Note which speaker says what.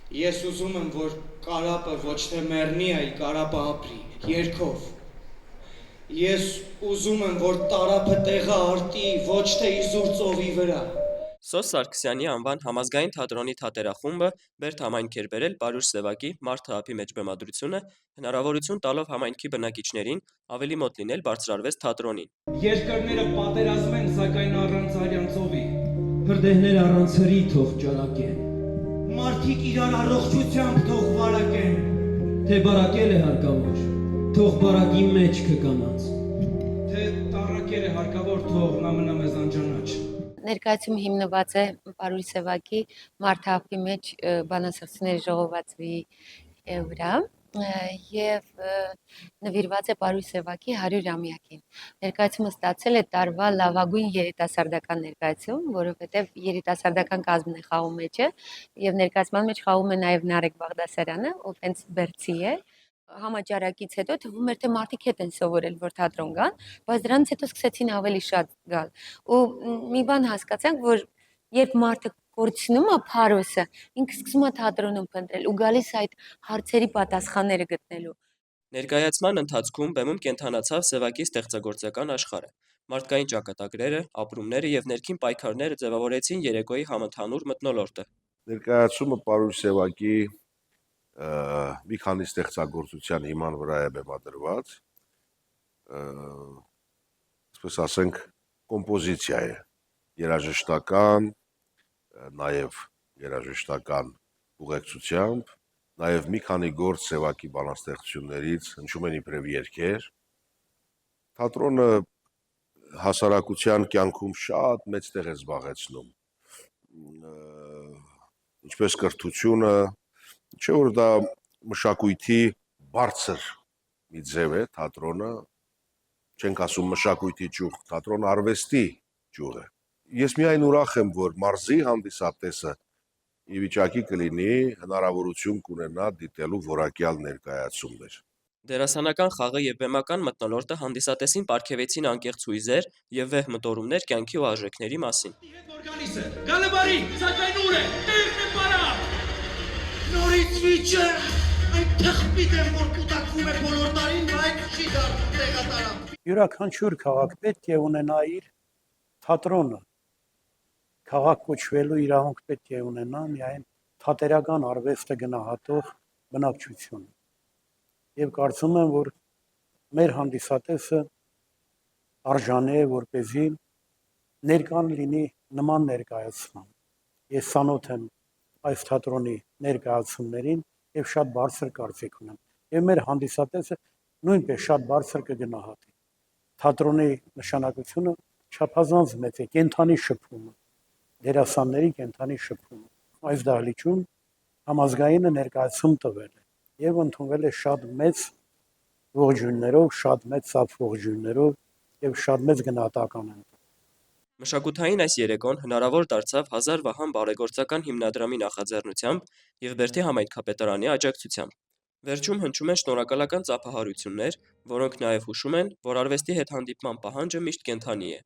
Speaker 1: Ես ուզում եմ, որ կարապը ոչ թե մեռնի, այլ կարապը ապրի, երգով։ Ես ուզում եմ, որ տարափը տեղը արտի, ոչ թե իզուր ծովի վրա։
Speaker 2: Սոս Սարգսյանի անվան համազգային թատրոնի թատերախումբը բերդ համայնք էր բերել Պարուշ Սևակի «Մարդը ափի մեջ» բեմադրությունը, հնարավորություն տալով համայնքի բնակիչներին ավելի մոտ լինել բարձրարվեստի թատրոնին։
Speaker 3: Երկրները պատերազմ են, սակայն առանց արյան ծովի։
Speaker 4: Հրդեհներ առանց հրի թող ճարակեն,
Speaker 1: Մարդիկ իրար առողջությամբ թող վարակեն։
Speaker 4: թե բարակել է հարկավոր, թող բարակի մեջ կկանաց։
Speaker 3: Թե տառակել է հարկավոր, թող նա մնա մեզ անջանաչ։
Speaker 5: Ներկայացում հիմնված է Պարուշ Սևակի «Մարդը ափի մեջ» բանասրտությունների ժողովածուի վրա եւ նվիրված է Պարուշ Սևակի 100-ամյակին։ Ներկայացումը ստացել է տարվա լավագույն երիտասարդական ներկայացում, որովհետեւ երիտասարդական կազմն է խաղում մեջը եւ ներկայացման մեջ խաղում է նաեւ Նարեկ Բաղդասարյանը, ով հենց բերձի է։ Համաճարակից հետո թվում էր, թե մարդիկ հետ են սովորել, որ թատրոն գան, բայց դրանից հետո սկսեցին ավելի շատ գալ։ Ու մի բան հասկացանք, որ երբ մարդը կորցնում է փարոսը, ինքը սկսում է թատրոնում փնտրել ու գալիս այդ հարցերի պատասխանները գտնելու։
Speaker 2: Ներկայացման ընթացքում բեմում կենդանացավ Սևակի ստեղծագործական աշխարհը։ Մարդկային ճակատագրերը, ապրումները եւ ներքին պայքարները ձևավորեցին երեկոյի համընդհանուր մթնոլորտը։
Speaker 6: Ներկայացումը Պարուշ Սևակի մի քանի ստեղծագործության հիման վրա է բեմադրված, այսպես ասենք, կոմպոզիցիա է, երաժշտական, նաև երաժշտական ուղեկցությամբ, նաև մի քանի գործ Սևակի բանաստեղծություններից հնչում են իբրև երգեր։ Թատրոնը հասարակության կյանքում շատ մեծ տեղ է զբաղեցնում, ինչպես կրթությունը, չէ որ դա մշակույթի բարձր մի ձև է թատրոնը, չենք ասում մշակույթի ճյուղ, թատրոնը արվեստի ճյուղ է։ Ես միայն ուրախ եմ, որ մարզի հանդիսատեսը ի վիճակի կլինի հնարավորություն կունենա դիտելու որակյալ ներկայացումներ։
Speaker 2: Դերասանական խաղը եւ բեմական մթնոլորտը հանդիսատեսին պարգևեցին անկեղծ հույզեր եւ վեհ մտորումներ կյանքի ու արժեքների մասին։
Speaker 3: Հետ որ գալիս է, գալը բարի, սակայն ուր է, տեղն է բարակ։
Speaker 1: Նորից վիճը, այն թխպիտ եմ, որ կուտակվում է բոլոր տարին, բայց չի դարձում տեղատարավ։
Speaker 7: Յուրաքանչյուր քաղաք պետք է ունենա իր թատրոնը։ Քաղաք կոչվելու իրավունք պետք է ունենա միայն թատերական արվեստը գնահատող բնակչությունը։ Եվ կարծում եմ, որ մեր հանդիսատեսը արժանի է, որպեսզի ներկան լինի նման ներկայացման։ Ես ծանոթ եմ այս թատրոնի ներկայացումներին եւ շատ բարձր կարծիք ունեմ։ Եվ մեր հանդիսատեսը նույնպես շատ բարձր կգնահատի։ Թատրոնի նշանակությունը չափազանց մեծ է, կենթանի շփումը, դերասանների կենթանի շփումը։ Այս դահլիճում համազգայինը ներկայացում տվել է եւ ընդունվել է շատ մեծ ողջույններով, շատ մեծ ծափ ողջույններով եւ շատ մեծ գնահատականով։
Speaker 2: Մշակութային այս երեկոն հնարավոր դարձավ Հազար Վահան բարեգործական հիմնադրամի նախաձեռնությամբ եւ Բերդի համայնքապետարանի աջակցությամբ։ Վերջում հնչում են շնորհակալական ծափահարություններ, որոնք նաեւ հուշում են, որ արվեստի հետ հանդիպման պահանջը միշտ կենդանի է։